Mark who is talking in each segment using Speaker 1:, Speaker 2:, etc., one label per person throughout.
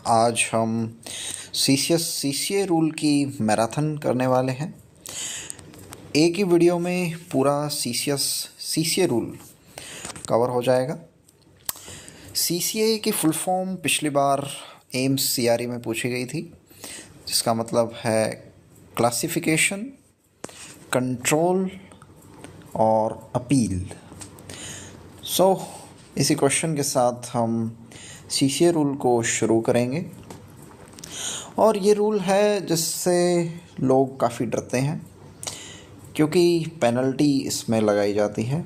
Speaker 1: आज हम CCA rule की मैराथन करने वाले हैं। एक ही वीडियो में पूरा CCA रूल कवर हो जाएगा। CCA की फुल फॉर्म पिछली बार एम्स CRE में पूछी गई थी, जिसका मतलब है क्लासिफिकेशन, कंट्रोल और अपील। इसी क्वेश्चन के साथ हम CCA रूल को शुरू करेंगे। और ये रूल है जिससे लोग काफ़ी डरते हैं, क्योंकि पेनल्टी इसमें लगाई जाती है।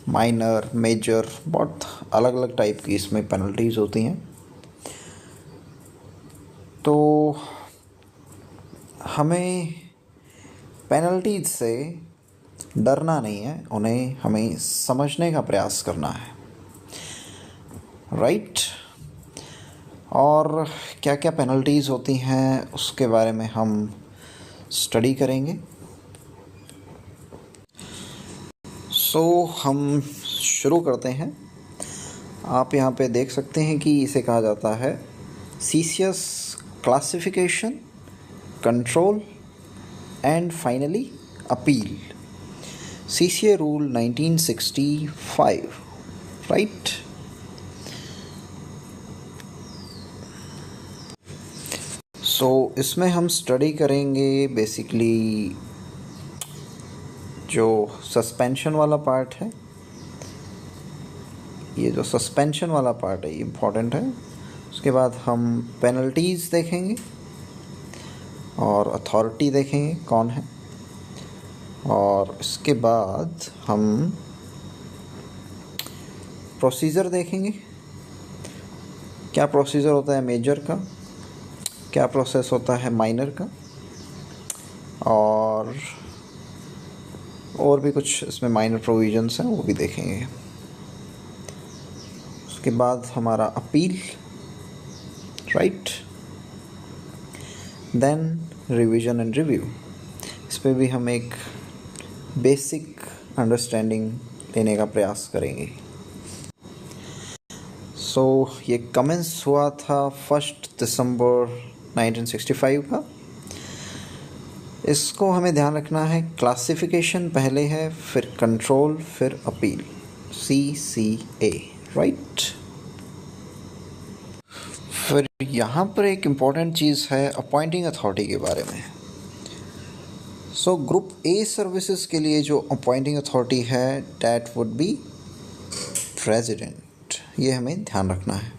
Speaker 1: माइनर, मेजर, बहुत अलग अलग टाइप की इसमें पेनल्टीज़ होती हैं। तो हमें पेनल्टीज से डरना नहीं है, उन्हें हमें समझने का प्रयास करना है, राइट। और क्या क्या पेनल्टीज़ होती हैं उसके बारे में हम स्टडी करेंगे। हम शुरू करते हैं। आप यहाँ पे देख सकते हैं कि इसे कहा जाता है CCS classification, control and finally appeal. CCA rule 1965, right. इसमें हम स्टडी करेंगे बेसिकली जो सस्पेंशन वाला पार्ट है। ये जो सस्पेंशन वाला पार्ट है ये इम्पॉर्टेंट है। उसके बाद हम पेनल्टीज़ देखेंगे और अथॉरिटी देखेंगे कौन है। और इसके बाद हम प्रोसीजर देखेंगे, क्या प्रोसीजर होता है मेजर का, क्या प्रोसेस होता है माइनर का, और भी कुछ इसमें माइनर प्रोविजंस हैं वो भी देखेंगे। उसके बाद हमारा appeal, right. Then revision and review. इस पर भी हम एक बेसिक अंडरस्टैंडिंग लेने का प्रयास करेंगे। ये कमेंस हुआ था 1 दिसंबर 1965 का। इसको हमें ध्यान रखना है, क्लासिफिकेशन पहले है, फिर कंट्रोल, फिर अपील, CCA, राइट। फिर यहाँ पर एक इम्पॉर्टेंट चीज़ है अपॉइंटिंग अथॉरिटी के बारे में। ग्रुप A सर्विसेज के लिए जो अपॉइंटिंग अथॉरिटी है दैट वुड बी प्रेसिडेंट। ये हमें ध्यान रखना है।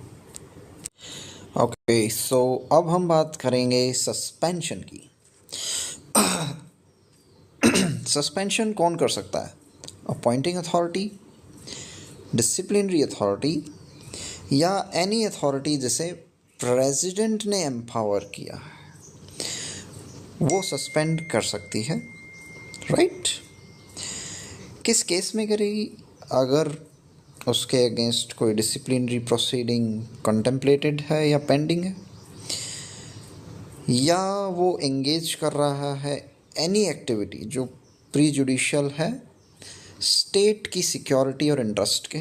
Speaker 1: ओके, अब हम बात करेंगे सस्पेंशन की। सस्पेंशन कौन कर सकता है? अपॉइंटिंग अथॉरिटी, डिसिप्लिनरी अथॉरिटी, या एनी अथॉरिटी जिसे प्रेसिडेंट ने एम्पावर किया है वो सस्पेंड कर सकती है, राइट। किस केस में करेगी? अगर उसके अगेंस्ट कोई डिसिप्लिनरी प्रोसीडिंग कंटेम्पलेटेड है या पेंडिंग है, या वो एंगेज कर रहा है एनी एक्टिविटी जो प्री जुडिशियल है स्टेट की सिक्योरिटी और इंटरेस्ट के,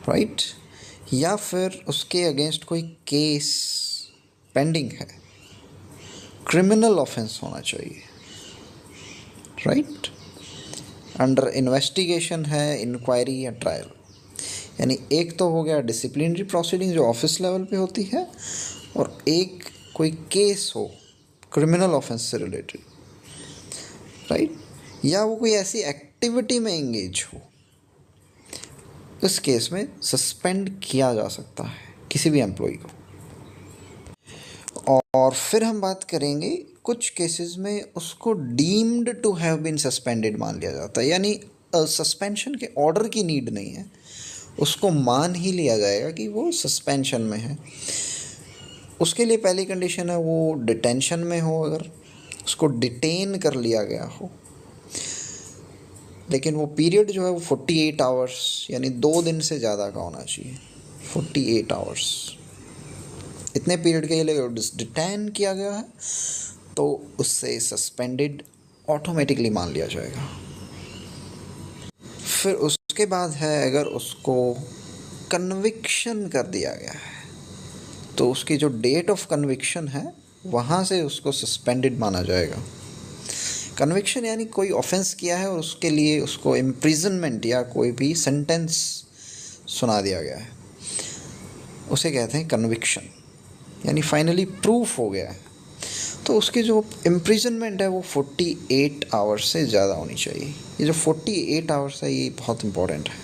Speaker 1: राइट। या फिर उसके अगेंस्ट कोई केस पेंडिंग है, क्रिमिनल ऑफेंस होना चाहिए, राइट। अंडर इन्वेस्टिगेशन है, इंक्वायरी या ट्रायल। यानी एक तो हो गया डिसिप्लिनरी प्रोसीडिंग जो ऑफिस लेवल पे होती है, और एक कोई केस हो क्रिमिनल ऑफेंस से रिलेटेड, राइट। या वो कोई ऐसी एक्टिविटी में एंगेज हो, इस केस में सस्पेंड किया जा सकता है किसी भी एम्प्लॉय को। और फिर हम बात करेंगे कुछ केसेस में उसको deemed to have been suspended मान लिया जाता है। यानी सस्पेंशन के ऑर्डर की नीड नहीं है, उसको मान ही लिया जाएगा कि वो सस्पेंशन में है। उसके लिए पहली कंडीशन है वो डिटेंशन में हो, अगर उसको डिटेन कर लिया गया हो, लेकिन वो पीरियड जो है वो 48 आवर्स यानी 2 दिन से ज़्यादा का होना चाहिए। 48 आवर्स इतने पीरियड के लिए डिटेन किया गया है तो उससे सस्पेंडेड ऑटोमेटिकली मान लिया जाएगा। फिर उसके बाद है अगर उसको कन्विक्शन कर दिया गया है तो उसकी जो डेट ऑफ कन्विक्शन है वहाँ से उसको सस्पेंडेड माना जाएगा। कन्विक्शन यानी कोई ऑफेंस किया है और उसके लिए उसको इम्प्रिजनमेंट या कोई भी सेंटेंस सुना दिया गया है, उसे कहते हैं कन्विक्शन, यानी फाइनली प्रूफ हो गया है। तो उसकी जो इम्प्रिजनमेंट है वो 48 आवर्स से ज़्यादा होनी चाहिए। ये जो 48 आवर्स है ये बहुत इम्पोर्टेंट है।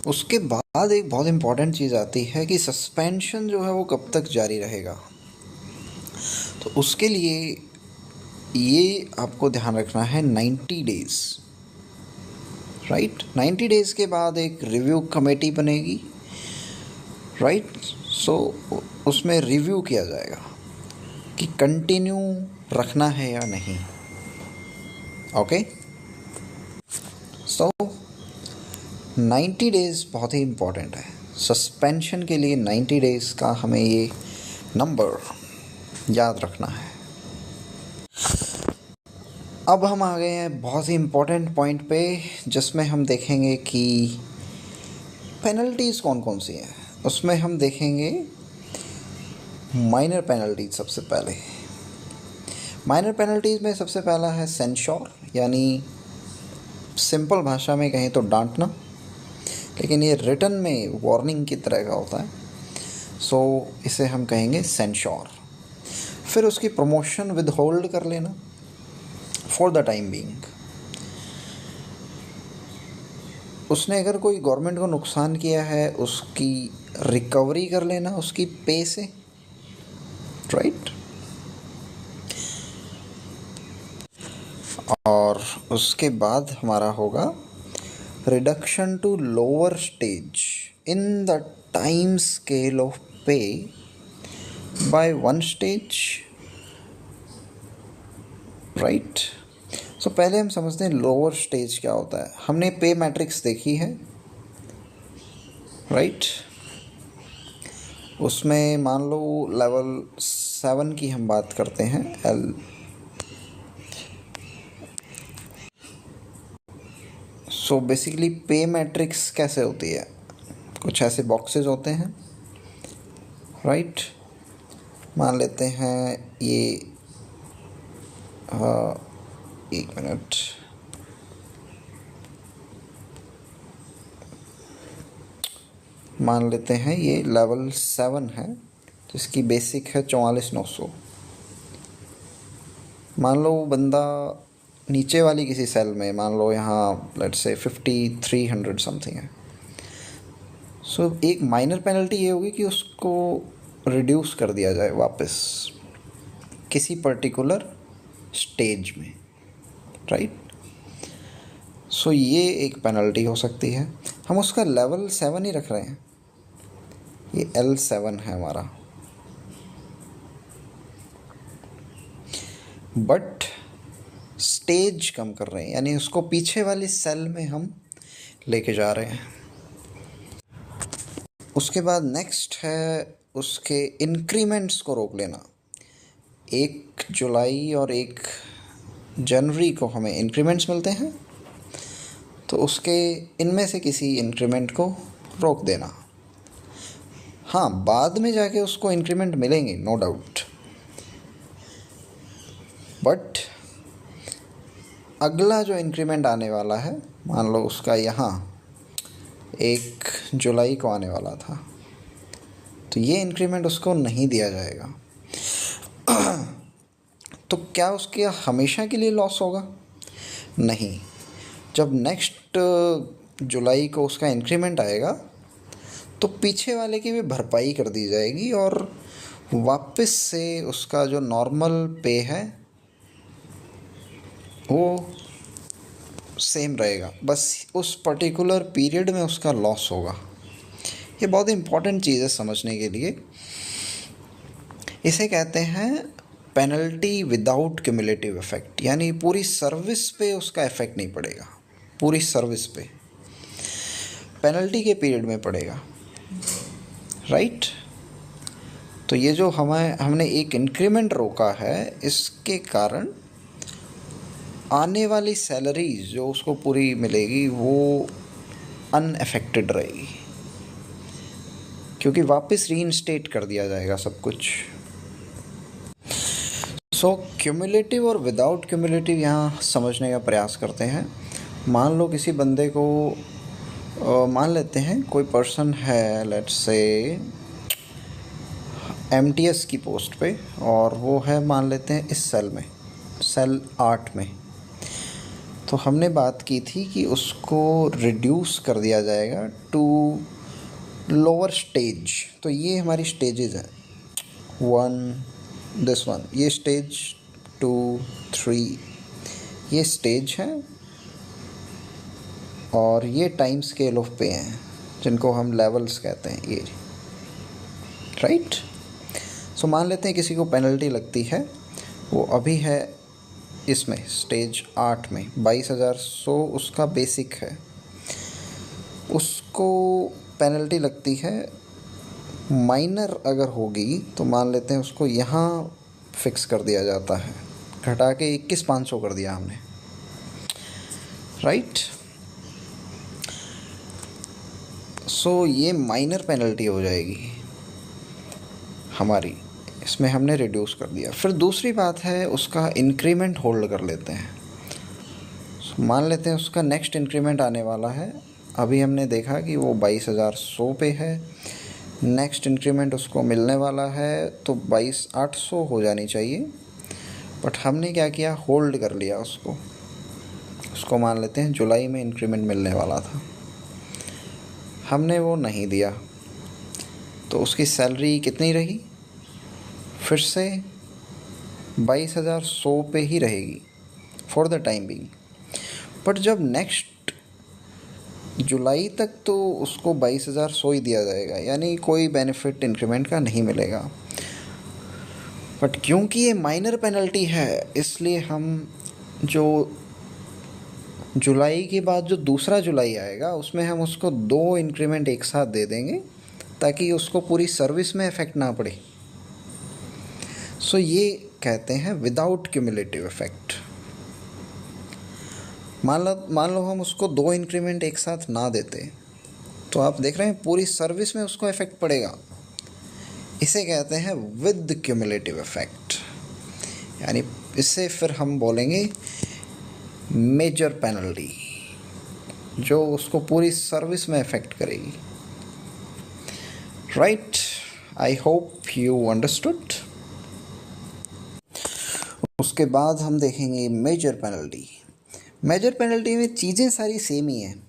Speaker 1: उसके बाद एक बहुत इम्पोर्टेंट चीज़ आती है कि सस्पेंशन जो है वो कब तक जारी रहेगा। तो उसके लिए ये आपको ध्यान रखना है 90 डेज़, राइट। 90 डेज़ के बाद एक रिव्यू कमेटी बनेगी, राइट। सो उसमें रिव्यू किया जाएगा कि कंटिन्यू रखना है या नहीं। ओके, सो 90 डेज़ बहुत ही इम्पोर्टेंट है। सस्पेंशन के लिए 90 डेज़ का हमें ये नंबर याद रखना है। अब हम आ गए हैं बहुत ही इम्पोर्टेंट पॉइंट पे, जिसमें हम देखेंगे कि पेनल्टीज़ कौन कौन सी हैं। उसमें हम देखेंगे माइनर पेनल्टीज। सबसे पहले माइनर पेनल्टीज़ में सबसे पहला है सेंश्योर, यानी सिंपल भाषा में कहें तो डांटना, लेकिन ये रिटन में वार्निंग की तरह का होता है। सो इसे हम कहेंगे सेंश्योर। फिर उसकी प्रमोशन विद होल्ड कर लेना फॉर द टाइम बीइंग। उसने अगर कोई गवर्नमेंट को नुकसान किया है उसकी रिकवरी कर लेना उसकी पे से, राइट। और उसके बाद हमारा होगा reduction to lower stage in the time scale of pay by 1 stage, right. So पहले हम समझते हैं लोअर स्टेज क्या होता है। हमने पे मैट्रिक्स देखी है, राइट। उसमें मान लो लेवल 7 की हम बात करते हैं, एल। सो बेसिकली पे मैट्रिक्स कैसे होती है, कुछ ऐसे बॉक्सेस होते हैं, राइट। मान लेते हैं ये एक मिनट, मान लेते हैं ये लेवल 7 है, जिसकी बेसिक है 44,900। मान लो बंदा नीचे वाली किसी सेल में, मान लो यहाँ लेट्स से 5300 समथिंग है। सो एक माइनर पेनल्टी ये होगी कि उसको रिड्यूस कर दिया जाए वापस किसी पर्टिकुलर स्टेज में, राइट। सो ये एक पेनल्टी हो सकती है। हम उसका लेवल 7 ही रख रहे हैं, ये L7 है हमारा, बट स्टेज कम कर रहे हैं, यानी उसको पीछे वाली सेल में हम लेके जा रहे हैं। उसके बाद नेक्स्ट है उसके इंक्रीमेंट्स को रोक लेना। 1 जुलाई और 1 जनवरी को हमें इंक्रीमेंट्स मिलते हैं, तो उसके इनमें से किसी इंक्रीमेंट को रोक देना। हाँ, बाद में जाके उसको इंक्रीमेंट मिलेंगे, नो डाउट, बट अगला जो इंक्रीमेंट आने वाला है, मान लो उसका यहाँ 1 जुलाई को आने वाला था, तो ये इंक्रीमेंट उसको नहीं दिया जाएगा। तो क्या उसके हमेशा के लिए लॉस होगा? नहीं। जब नेक्स्ट जुलाई को उसका इंक्रीमेंट आएगा तो पीछे वाले की भी भरपाई कर दी जाएगी और वापस से उसका जो नॉर्मल पे है वो सेम रहेगा, बस उस पर्टिकुलर पीरियड में उसका लॉस होगा। ये बहुत इंपॉर्टेंट चीज़ है समझने के लिए। इसे कहते हैं पेनल्टी विदाउट क्यूमुलेटिव इफेक्ट, यानी पूरी सर्विस पे उसका इफेक्ट नहीं पड़ेगा, पूरी सर्विस पे, पेनल्टी के पीरियड में पड़ेगा, राइट। तो ये जो हमने एक इंक्रीमेंट रोका है, इसके कारण आने वाली सैलरीज जो उसको पूरी मिलेगी वो अनअफेक्टेड रहेगी, क्योंकि वापस रीइंस्टेट कर दिया जाएगा सब कुछ। सो क्यूमुलेटिव और विदाउट क्यूमुलेटिव यहाँ समझने का प्रयास करते हैं। मान लो किसी बंदे को मान लेते हैं कोई पर्सन है, लेट्स से एमटीएस की पोस्ट पे, और वो है मान लेते हैं इस सेल में, सेल 8 में। तो हमने बात की थी कि उसको रिड्यूस कर दिया जाएगा टू लोअर स्टेज। तो ये हमारी स्टेजेस हैं, 1 दिस वन, ये स्टेज 2 3, ये स्टेज है, और ये टाइम स्केल ऑफ पे हैं जिनको हम लेवल्स कहते हैं, ये राइट। सो मान लेते हैं किसी को पेनल्टी लगती है, वो अभी है इसमें स्टेज 8 में, 22,100 उसका बेसिक है, उसको पेनल्टी लगती है। माइनर अगर होगी तो मान लेते हैं उसको यहाँ फिक्स कर दिया जाता है, घटा के 21,500 कर दिया हमने, राइट। सो ये माइनर पेनल्टी हो जाएगी हमारी, इसमें हमने रिड्यूस कर दिया। फिर दूसरी बात है, उसका इंक्रीमेंट होल्ड कर लेते हैं। मान लेते हैं उसका नेक्स्ट इंक्रीमेंट आने वाला है, अभी हमने देखा कि वो 22,100 पे है, नेक्स्ट इंक्रीमेंट उसको मिलने वाला है तो 22,800 हो जानी चाहिए। बट हमने क्या किया, होल्ड कर लिया उसको मान लेते हैं जुलाई में इंक्रीमेंट मिलने वाला था, हमने वो नहीं दिया, तो उसकी सैलरी कितनी रही, फिर से 22,100 पे ही रहेगी for the time being. But जब नेक्स्ट जुलाई तक तो उसको 22,100 ही दिया जाएगा, यानी कोई बेनिफिट इंक्रीमेंट का नहीं मिलेगा। बट क्योंकि ये माइनर पेनल्टी है, इसलिए हम जो जुलाई के बाद जो दूसरा जुलाई आएगा उसमें हम उसको 2 इंक्रीमेंट एक साथ दे देंगे, ताकि उसको पूरी सर्विस में इफ़ेक्ट ना पड़े। सो ये कहते हैं विदाउट क्यूमुलेटिव इफेक्ट। मान लो हम उसको 2 इंक्रीमेंट एक साथ ना देते, तो आप देख रहे हैं पूरी सर्विस में उसको इफेक्ट पड़ेगा। इसे कहते हैं विद क्यूमुलेटिव इफेक्ट, यानी इससे फिर हम बोलेंगे मेजर पेनल्टी, जो उसको पूरी सर्विस में इफेक्ट करेगी, right. I hope you understood. उसके बाद हम देखेंगे मेजर पेनल्टी। मेजर पेनल्टी में चीज़ें सारी सेम ही हैं,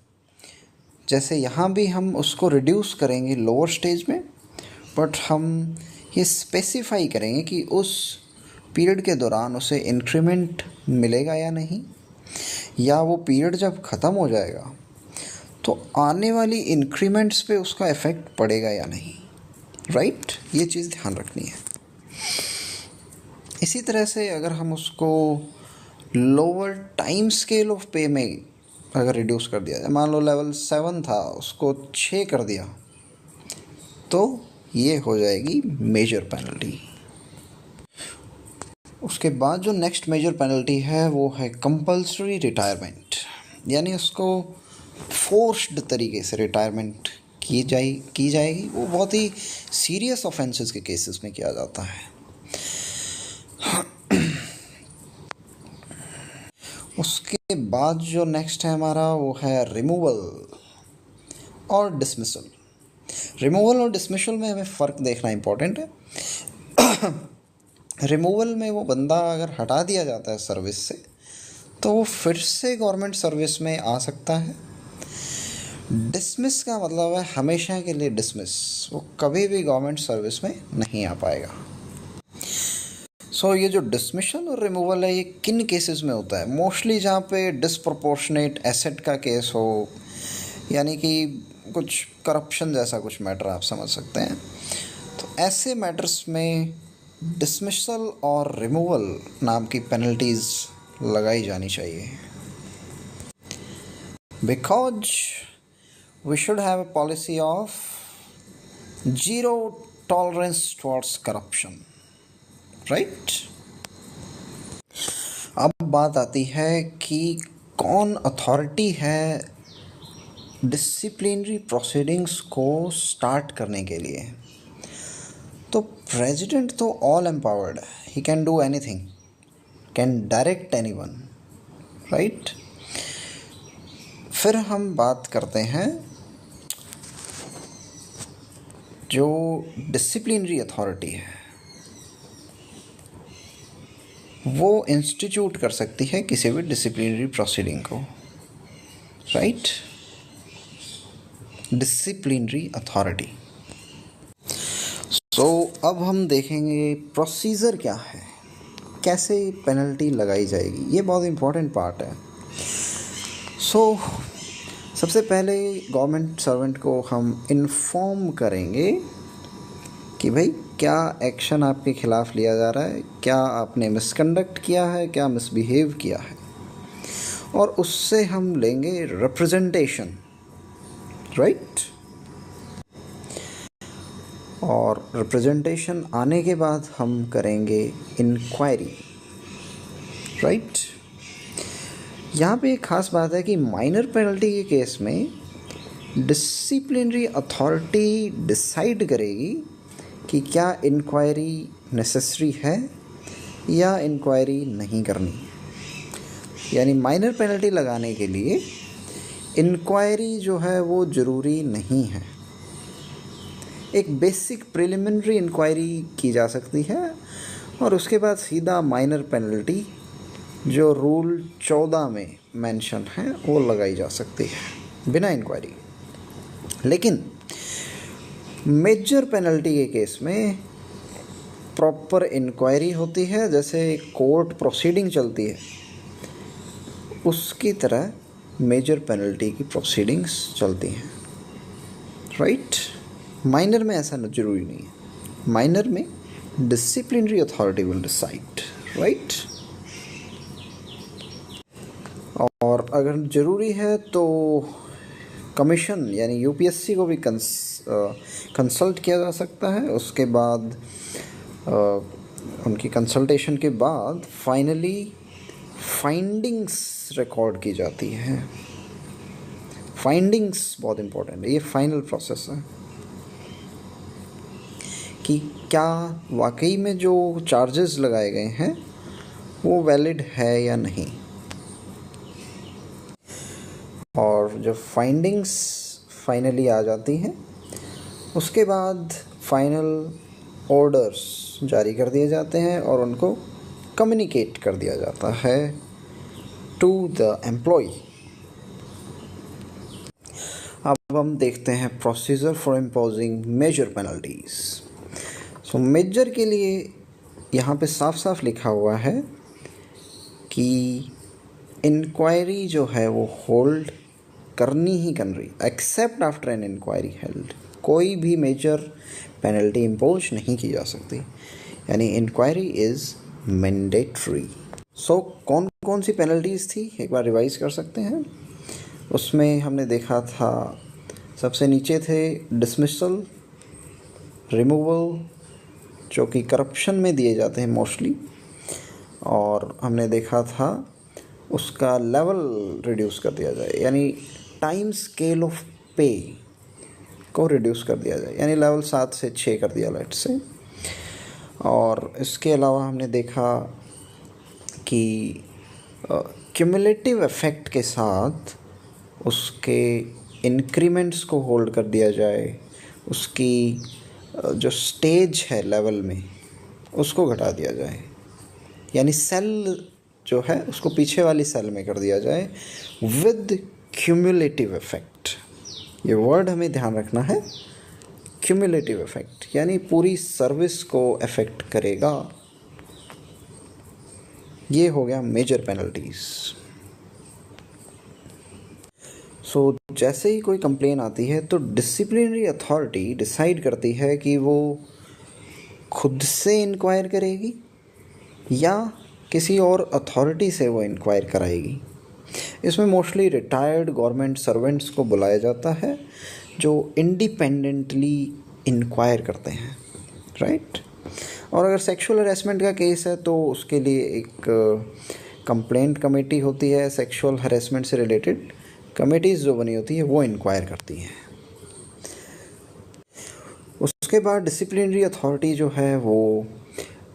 Speaker 1: जैसे यहाँ भी हम उसको रिड्यूस करेंगे लोअर स्टेज में, बट हम ये स्पेसिफाई करेंगे कि उस पीरियड के दौरान उसे इंक्रीमेंट मिलेगा या नहीं, या वो पीरियड जब ख़त्म हो जाएगा तो आने वाली इंक्रीमेंट्स पे उसका इफ़ेक्ट पड़ेगा या नहीं, राइट। ये चीज़ ध्यान रखनी है। इसी तरह से अगर हम उसको लोअर टाइम स्केल ऑफ पे में अगर रिड्यूस कर दिया जाए, मान लो लेवल 7 था उसको 6 कर दिया, तो ये हो जाएगी मेजर पेनल्टी। उसके बाद जो नेक्स्ट मेजर पेनल्टी है वो है कंपल्सरी रिटायरमेंट, यानी उसको फोर्स्ड तरीके से रिटायरमेंट की जाएगी। वो बहुत ही सीरियस ऑफेंसेस के केसेस में किया जाता है। उसके बाद जो नेक्स्ट है हमारा वो है रिमूवल और डिसमिसल। रिमूवल और डिसमिसल में हमें फ़र्क देखना इम्पोर्टेंट है। रिमूवल में वो बंदा अगर हटा दिया जाता है सर्विस से, तो वो फिर से गवर्नमेंट सर्विस में आ सकता है। डिसमिस का मतलब है हमेशा के लिए डिसमिस, वो कभी भी गवर्नमेंट सर्विस में नहीं आ पाएगा। सो ये जो डिसमिशन और रिमूवल है, ये किन केसेस में होता है? मोस्टली जहाँ पे डिसप्रोपोर्शनेट एसेट का केस हो, यानी कि कुछ करप्शन जैसा कुछ मैटर आप समझ सकते हैं, तो ऐसे मैटर्स में डिसमिसल और रिमूवल नाम की पेनल्टीज़ लगाई जानी चाहिए। Because we should have a policy of zero tolerance towards corruption, right. अब बात आती है कि कौन अथॉरिटी है डिसिप्लिनरी प्रोसीडिंग्स को स्टार्ट करने के लिए, तो प्रेसिडेंट तो ऑल एम्पावर्ड है, he can do anything, can direct anyone, right. फिर हम बात करते हैं जो डिसिप्लिनरी अथॉरिटी है वो इंस्टीट्यूट कर सकती है किसी भी डिसिप्लिनरी प्रोसीडिंग को, राइट। Disciplinary authority. सो अब हम देखेंगे प्रोसीजर क्या है, कैसे पेनल्टी लगाई जाएगी, ये बहुत इम्पोर्टेंट पार्ट है। सो सबसे पहले गवर्नमेंट सर्वेंट को हम इन्फॉर्म करेंगे कि भाई क्या एक्शन आपके खिलाफ लिया जा रहा है, क्या आपने मिसकंडक्ट किया है, क्या मिसबिहेव किया है, और उससे हम लेंगे रिप्रेजेंटेशन, राइट। और रिप्रेजेंटेशन आने के बाद हम करेंगे इंक्वायरी, राइट। यहाँ पे एक ख़ास बात है कि माइनर पेनल्टी के केस में डिसिप्लिनरी अथॉरिटी डिसाइड करेगी कि क्या इंक्वायरी नेसेसरी है या इंक्वायरी नहीं करनी। यानी माइनर पेनल्टी लगाने के लिए इंक्वायरी जो है वो ज़रूरी नहीं है, एक बेसिक प्रिलिमिनरी इंक्वायरी की जा सकती है और उसके बाद सीधा माइनर पेनल्टी जो रूल 14 में मेंशन है वो लगाई जा सकती है बिना इंक्वायरी। लेकिन मेजर पेनल्टी के केस में प्रॉपर इंक्वायरी होती है, जैसे कोर्ट प्रोसीडिंग चलती है उसकी तरह मेजर पेनल्टी की प्रोसीडिंग्स चलती हैं, राइट। माइनर में ऐसा जरूरी नहीं है, माइनर में disciplinary authority will decide, right. और अगर ज़रूरी है तो कमीशन यानी यूपीएससी को भी कंसल्ट किया जा सकता है। उसके बाद उनकी कंसल्टेशन के बाद फाइनली फाइंडिंग्स रिकॉर्ड की जाती है। फाइंडिंग्स बहुत इम्पोर्टेंट है, ये फाइनल प्रोसेस है कि क्या वाकई में जो चार्जेस लगाए गए हैं वो वैलिड है या नहीं। और जब फाइंडिंग्स फाइनली आ जाती हैं उसके बाद फाइनल ऑर्डर्स जारी कर दिए जाते हैं और उनको कम्युनिकेट कर दिया जाता है टू द एम्प्लॉय। अब हम देखते हैं procedure for imposing major penalties. So major के लिए यहाँ पे साफ साफ लिखा हुआ है कि इंक्वायरी जो है वो होल्ड करनी ही करनी, except after an inquiry held. कोई भी मेजर पेनल्टी इम्पोज नहीं की जा सकती, यानी इंक्वायरी इज़ मैंडेटरी। सो कौन कौन सी पेनल्टीज़ थी एक बार रिवाइज कर सकते हैं। उसमें हमने देखा था सबसे नीचे थे डिसमिसल, रिमूवल जो कि करप्शन में दिए जाते हैं मोस्टली, और हमने देखा था उसका लेवल रिड्यूस कर दिया जाए, यानी टाइम स्केल ऑफ पे को रिड्यूस कर दिया जाए, यानी लेवल 7 से 6 कर दिया लेट से। और इसके अलावा हमने देखा कि क्यूमुलेटिव इफ़ेक्ट के साथ उसके इंक्रीमेंट्स को होल्ड कर दिया जाए, उसकी जो स्टेज है लेवल में उसको घटा दिया जाए, यानी सेल जो है उसको पीछे वाली सेल में कर दिया जाए विद क्यूमुलेटिव इफ़ेक्ट। ये वर्ड हमें ध्यान रखना है, क्यूमुलेटिव इफ़ेक्ट यानी पूरी सर्विस को इफ़ेक्ट करेगा। ये हो गया मेजर पेनल्टीज़। सो जैसे ही कोई कंप्लेन आती है तो डिसिप्लिनरी अथॉरिटी डिसाइड करती है कि वो खुद से इंक्वायर करेगी या किसी और अथॉरिटी से वो इंक्वायर कराएगी। इसमें मोस्टली रिटायर्ड गवर्नमेंट सर्वेंट्स को बुलाया जाता है जो इंडिपेंडेंटली इंक्वायर करते हैं, राइट। और अगर सेक्सुअल हरेसमेंट का केस है तो उसके लिए एक कंप्लेंट कमेटी होती है सेक्सुअल हरेसमेंट से रिलेटेड, कमेटीज़ जो बनी होती है वो इंक्वायर करती हैं। उसके बाद डिसिप्लिनरी अथॉरिटी जो है वो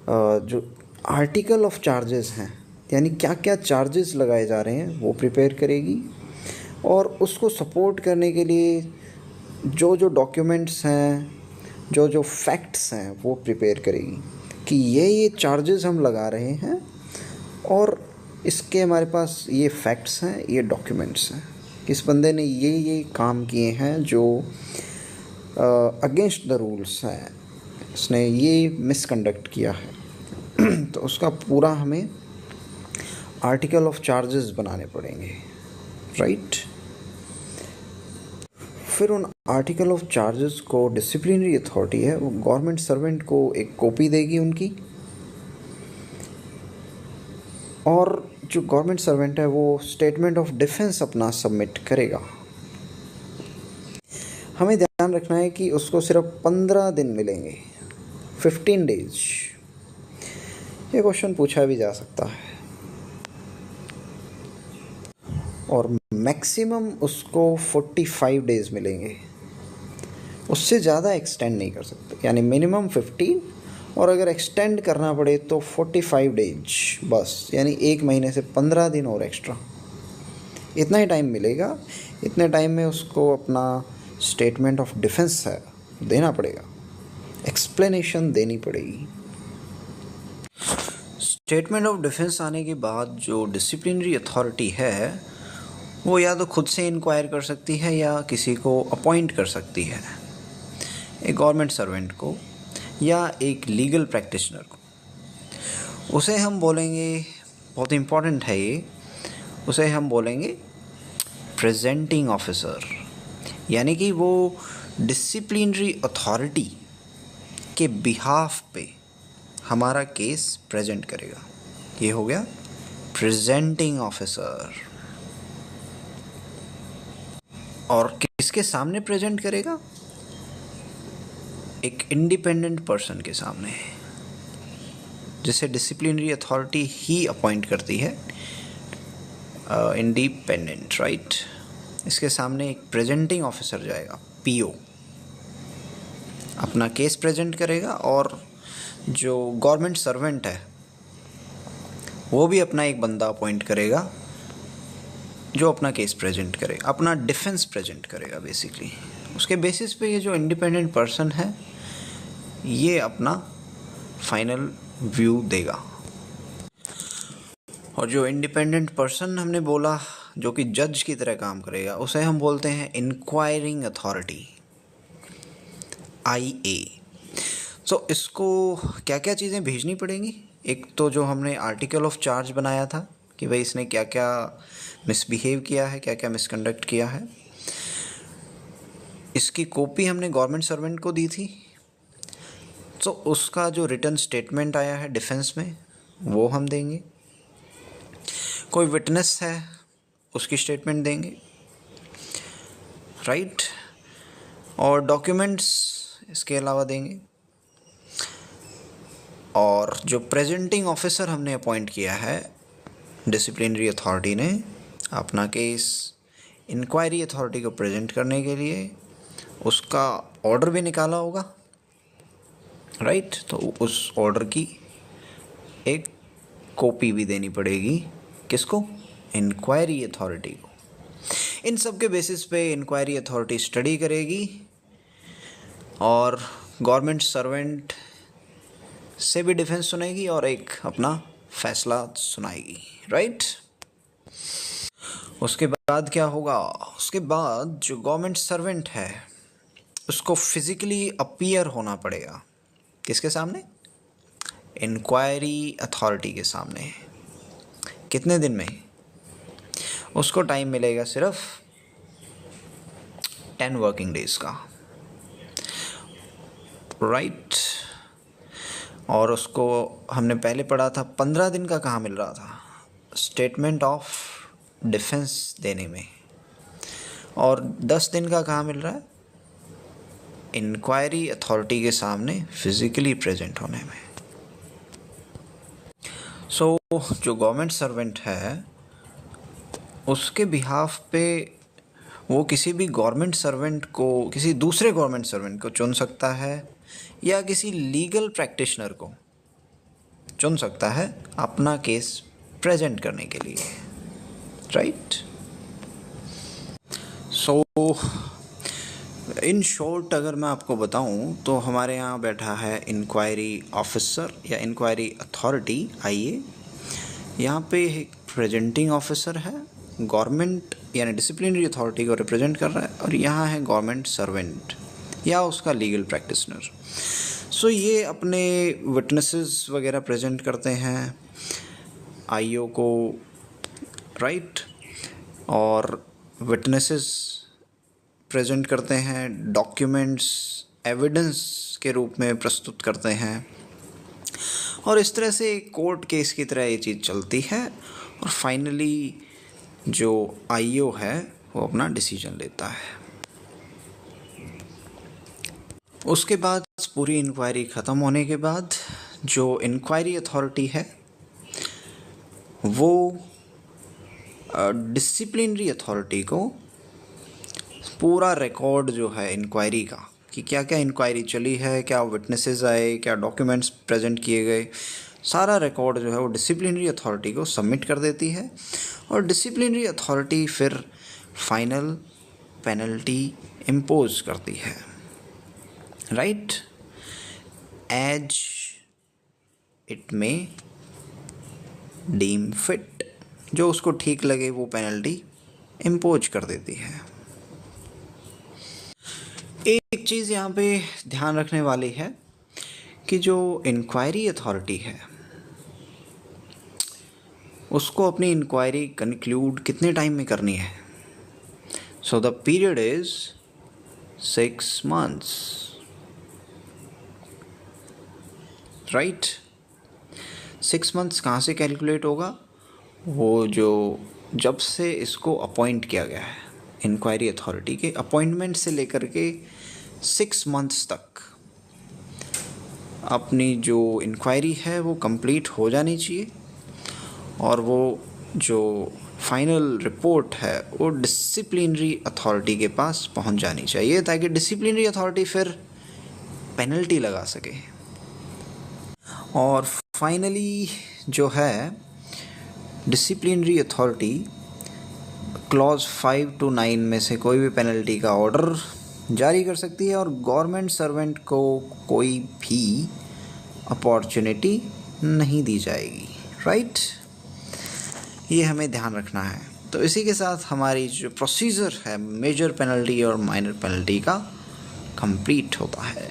Speaker 1: जो आर्टिकल ऑफ चार्जेस हैं, यानी क्या क्या चार्जेस लगाए जा रहे हैं वो प्रिपेयर करेगी, और उसको सपोर्ट करने के लिए जो जो डॉक्यूमेंट्स हैं, जो जो फैक्ट्स हैं वो प्रिपेयर करेगी कि ये चार्जेस हम लगा रहे हैं और इसके हमारे पास ये फैक्ट्स हैं, ये डॉक्यूमेंट्स हैं, इस बंदे ने ये काम किए हैं जो अगेंस्ट द रूल्स हैं, इसने ये मिसकंडक्ट किया है। तो उसका पूरा हमें आर्टिकल ऑफ चार्जेस बनाने पड़ेंगे, राइट। फिर उन आर्टिकल ऑफ चार्जेस को डिसिप्लिनरी अथॉरिटी है वो गवर्नमेंट सर्वेंट को एक कॉपी देगी उनकी, और जो गवर्नमेंट सर्वेंट है वो स्टेटमेंट ऑफ डिफेंस अपना सबमिट करेगा। हमें ध्यान रखना है कि उसको सिर्फ 15 दिन मिलेंगे, 15 डेज। ये क्वेश्चन पूछा भी जा सकता है। और मैक्सिमम उसको 45 डेज मिलेंगे, उससे ज़्यादा एक्सटेंड नहीं कर सकते, यानी मिनिमम 15, और अगर एक्सटेंड करना पड़े तो 45 डेज बस, यानी 1 महीने से 15 दिन और एक्स्ट्रा, इतना ही टाइम मिलेगा। इतने टाइम में उसको अपना स्टेटमेंट ऑफ डिफेंस है देना पड़ेगा, एक्सप्लेनेशन देनी पड़ेगी। स्टेटमेंट ऑफ डिफेंस आने के बाद जो डिसिप्लिनरी अथॉरिटी है वो या तो खुद से इंक्वायर कर सकती है या किसी को अपॉइंट कर सकती है, एक गवर्नमेंट सर्वेंट को या एक लीगल प्रैक्टिशनर को। उसे हम बोलेंगे, बहुत इम्पॉर्टेंट है ये, उसे हम बोलेंगे प्रेजेंटिंग ऑफिसर, यानी कि वो डिसिप्लिनरी अथॉरिटी के बिहाफ पे हमारा केस प्रेजेंट करेगा। ये हो गया प्रेजेंटिंग ऑफिसर। और किसके सामने प्रेजेंट करेगा? एक इंडिपेंडेंट पर्सन के सामने, जिसे डिसिप्लिनरी अथॉरिटी ही अपॉइंट करती है, इंडिपेंडेंट, राइट। इसके सामने एक प्रेजेंटिंग ऑफिसर जाएगा, पीओ, अपना केस प्रेजेंट करेगा, और जो गवर्नमेंट सर्वेंट है वो भी अपना एक बंदा अपॉइंट करेगा जो अपना केस प्रेजेंट करेगा, अपना डिफेंस प्रेजेंट करेगा बेसिकली। उसके बेसिस पे ये जो इंडिपेंडेंट पर्सन है ये अपना फाइनल व्यू देगा। और जो इंडिपेंडेंट पर्सन हमने बोला जो कि जज की तरह काम करेगा, उसे हम बोलते हैं इंक्वायरिंग अथॉरिटी, IA। सो इसको क्या क्या चीज़ें भेजनी पड़ेंगी? एक तो जो हमने आर्टिकल ऑफ चार्ज बनाया था कि भाई इसने क्या क्या मिसबिहेव किया है, क्या क्या मिसकंडक्ट किया है, इसकी कॉपी हमने गवर्नमेंट सर्वेंट को दी थी। तो उसका जो रिटन स्टेटमेंट आया है डिफेंस में वो हम देंगे। कोई विटनेस है उसकी स्टेटमेंट देंगे, राइट। और डॉक्यूमेंट्स इसके अलावा देंगे। और जो प्रेजेंटिंग ऑफिसर हमने अपॉइंट किया है डिसिप्लिनरी अथॉरिटी ने अपना केस इंक्वायरी अथॉरिटी को प्रेजेंट करने के लिए, उसका ऑर्डर भी निकाला होगा, राइट। तो उस ऑर्डर की एक कॉपी भी देनी पड़ेगी, किसको? इंक्वायरी अथॉरिटी को। इन सब के बेसिस पे इंक्वायरी अथॉरिटी स्टडी करेगी और गवर्नमेंट सर्वेंट से भी डिफेंस सुनेगी और एक अपना फैसला सुनाएगी, राइट। उसके बाद क्या होगा? उसके बाद जो गवर्नमेंट सर्वेंट है उसको फिजिकली अपीयर होना पड़ेगा, किसके सामने? इंक्वायरी अथॉरिटी के सामने। कितने दिन में? उसको टाइम मिलेगा सिर्फ 10 वर्किंग डेज का, राइट। और उसको हमने पहले पढ़ा था 15 दिन का कहाँ मिल रहा था? स्टेटमेंट ऑफ डिफेंस देने में। और 10 दिन का कहाँ मिल रहा है? इंक्वायरी अथॉरिटी के सामने फिजिकली प्रेजेंट होने में। सो जो गवर्नमेंट सर्वेंट है उसके बिहाफ पे वो किसी भी गवर्नमेंट सर्वेंट को, किसी दूसरे गवर्नमेंट सर्वेंट को चुन सकता है या किसी लीगल प्रैक्टिशनर को चुन सकता है अपना केस प्रेजेंट करने के लिए, राइट। सो इन शॉर्ट अगर मैं आपको बताऊं तो हमारे यहाँ बैठा है इंक्वायरी ऑफिसर या इंक्वायरी अथॉरिटी, आइए। यहाँ पे एक प्रेजेंटिंग ऑफिसर है, गवर्नमेंट यानी डिसिप्लिनरी अथॉरिटी को रिप्रेजेंट कर रहा है, और यहाँ है गवर्नमेंट सर्वेंट या उसका लीगल प्रैक्टिशनर। सो ये अपने विटनेसेस वगैरह प्रेजेंट करते हैं आईओ को, राइट, और विटनेसेस प्रेजेंट करते हैं, डॉक्यूमेंट्स एविडेंस के रूप में प्रस्तुत करते हैं, और इस तरह से कोर्ट केस की तरह ये चीज़ चलती है। और फाइनली जो आईओ है वो अपना डिसीजन लेता है। उसके बाद पूरी इंक्वायरी ख़त्म होने के बाद जो इंक्वायरी अथॉरिटी है वो डिसिप्लिनरी अथॉरिटी को पूरा रिकॉर्ड जो है इंक्वायरी का, कि क्या क्या इंक्वायरी चली है, क्या विटनेसेस आए, क्या डॉक्यूमेंट्स प्रेजेंट किए गए, सारा रिकॉर्ड जो है वो डिसिप्लिनरी अथॉरिटी को सबमिट कर देती है। और डिसिप्लिनरी अथॉरिटी फिर फाइनल पेनल्टी इम्पोज करती है, राइट, एज इट में डीम फिट, जो उसको ठीक लगे वो पेनल्टी इम्पोज कर देती है। एक चीज़ यहाँ पे ध्यान रखने वाली है कि जो इंक्वायरी अथॉरिटी है उसको अपनी इंक्वायरी कंक्लूड कितने टाइम में करनी है। So the period is 6 months, right. 6 months कहाँ से कैलकुलेट होगा, वो जो जब से इसको अपॉइंट किया गया है इंक्वायरी अथॉरिटी के अपॉइंटमेंट से लेकर के 6 months तक अपनी जो इंक्वायरी है वो कंप्लीट हो जानी चाहिए, और वो जो फाइनल रिपोर्ट है वो डिसिप्लिनरी अथॉरिटी के पास पहुंच जानी चाहिए, ताकि डिसिप्लिनरी अथॉरिटी फिर पेनल्टी लगा सके। और फाइनली जो है डिसिप्लिनरी अथॉरिटी क्लॉज 5 to 9 में से कोई भी पेनल्टी का ऑर्डर जारी कर सकती है, और गवर्नमेंट सर्वेंट को कोई भी अपॉर्चुनिटी नहीं दी जाएगी, राइट। ये हमें ध्यान रखना है। तो इसी के साथ हमारी जो प्रोसीजर है मेजर पेनल्टी और माइनर पेनल्टी का कंप्लीट होता है।